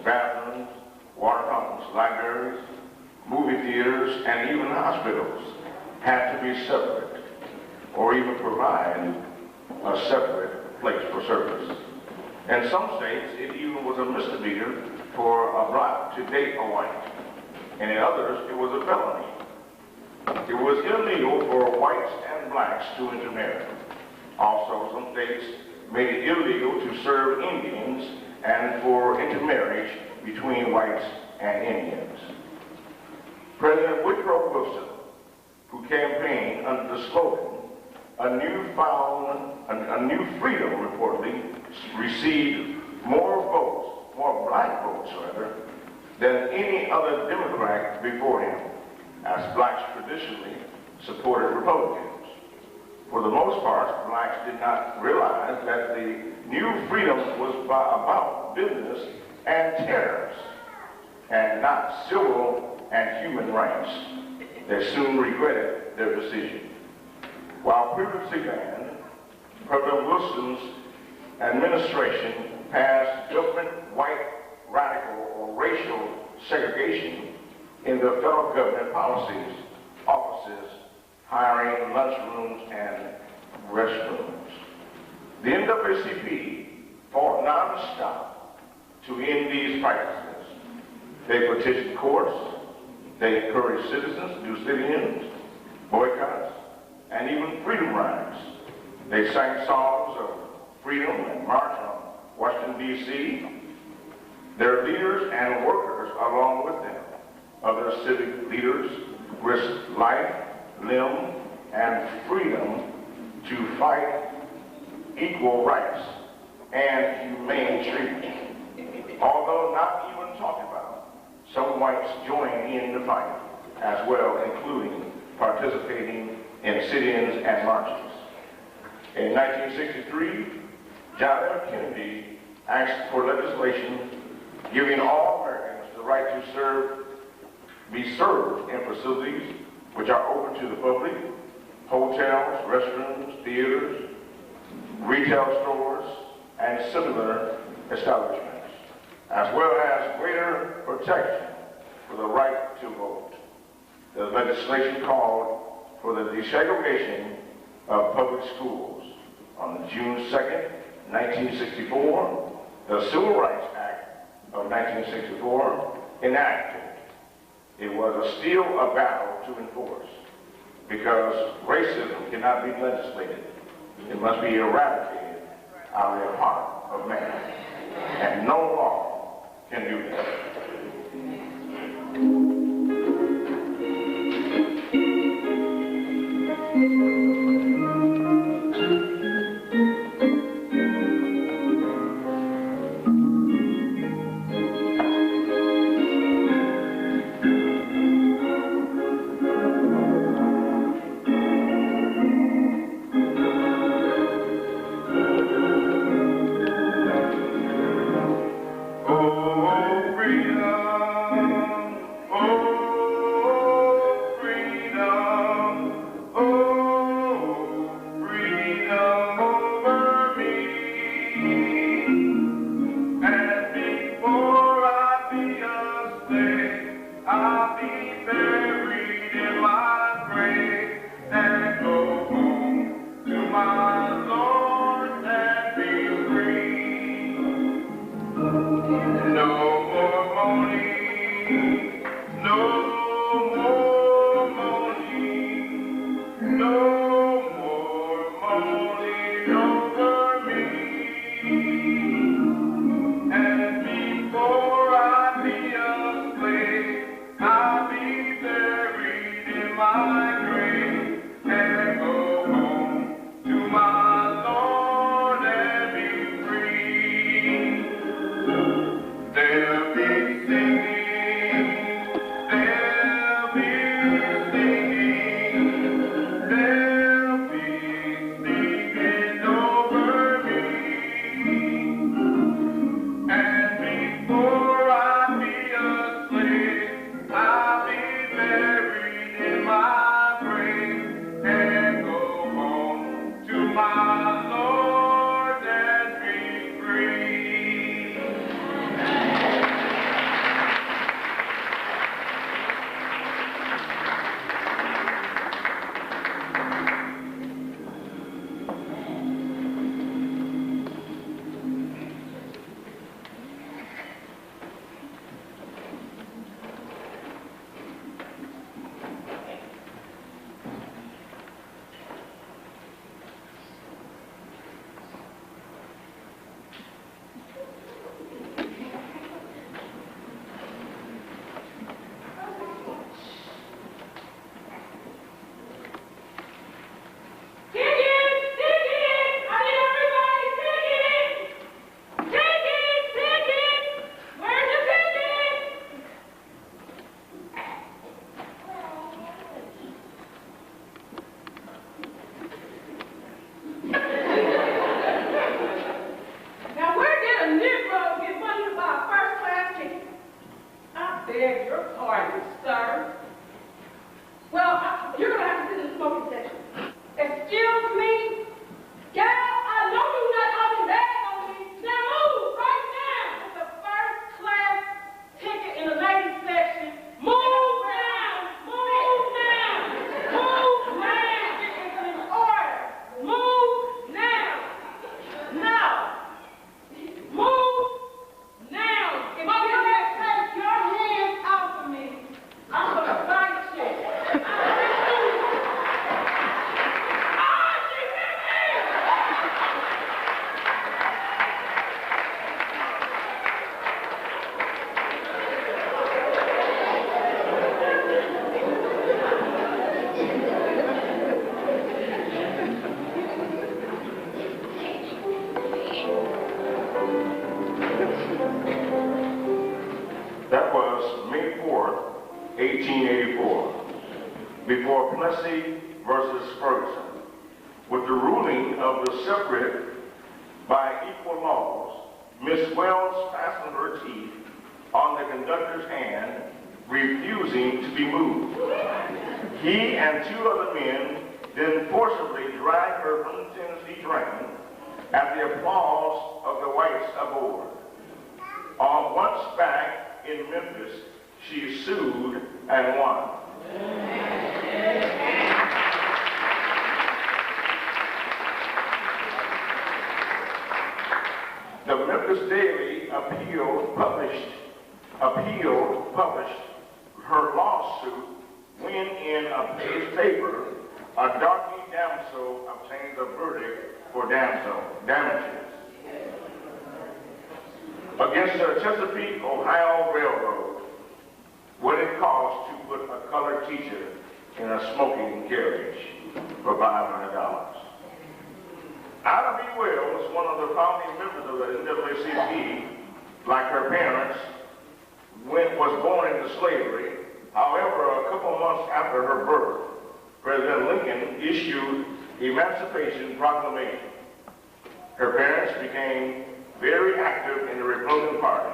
bathrooms, water fountains, libraries, movie theaters, and even hospitals had to be separate or even provide a separate place for service. In some states, it even was a misdemeanor for a black to date a white, and in others, it was a felony. It was illegal for whites and blacks to intermarry. Also, some states made it illegal to serve Indians and for intermarriage between whites and Indians. President Woodrow Wilson, who campaigned under the slogan, a new freedom, reportedly received more votes, more black votes rather, than any other Democrat before him, as blacks traditionally supported Republicans. For the most part, blacks did not realize that the new freedom was about business and tariffs, and not civil and human rights. They soon regretted their decision. While privacy banned, President Wilson's administration passed government-white radical or racial segregation in the federal government policies, offices, hiring, lunchrooms, and restrooms. The NAACP fought nonstop to end these practices. They petitioned courts, they encouraged citizens to do sit-ins, boycotts, and even freedom rides. They sang songs of freedom and marched on Washington, D.C. Their leaders and workers, along with them, other civic leaders, risked life, limb, and freedom to fight equal rights and humane treatment. Although not even talked about, some whites joined in the fight as well, including participating in sit-ins and marches. In 1963, John F. Kennedy asked for legislation giving all Americans the right to be served in facilities which are open to the public, hotels, restrooms, theaters, retail stores, and similar establishments, as well as greater protection for the right to vote. The legislation called for the desegregation of public schools. On June 2nd, 1964, the Civil Rights Act of 1964 enacted. It was still a battle to enforce because racism cannot be legislated. It must be eradicated out of the heart of man. And no law can do that. Oh, freedom. beg your pardon, sir. Well, you're going to have to sit in the smoking section. Excuse me? Gal, I know you're not talking bad on me. Now move right now with the first class ticket in the ladies section. Move now! Move now! Move now! Get in order. Move now! Now! Move now! If you don't take your hands off of me, I'm going to bite you. That was May 4th, 1884, before Plessy versus Ferguson, with the ruling of the separate by equal laws. Miss Wells fastened her teeth on the conductor's hand, refusing to be moved. He and two other men then forcibly dragged her from the Tennessee train at the applause of the whites aboard. Once back in Memphis, she sued and won. The Memphis Daily published her lawsuit when in a page paper, a darky damsel obtained a verdict for damages against the Chesapeake, Ohio Railroad, what it cost to put a colored teacher in a smoking carriage for $500. Ida B. Wells, one of the founding members of the NAACP, like her parents, was born into slavery. However, a couple months after her birth, President Lincoln issued Emancipation Proclamation. Her parents became very active in the Republican Party,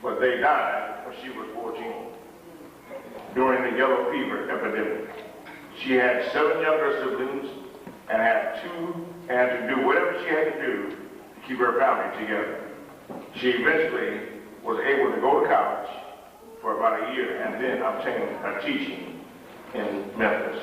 but they died when she was 14 during the yellow fever epidemic. She had 7 younger siblings and had to do whatever she had to do to keep her family together. She eventually was able to go to college for about a year and then obtain a teaching in Memphis.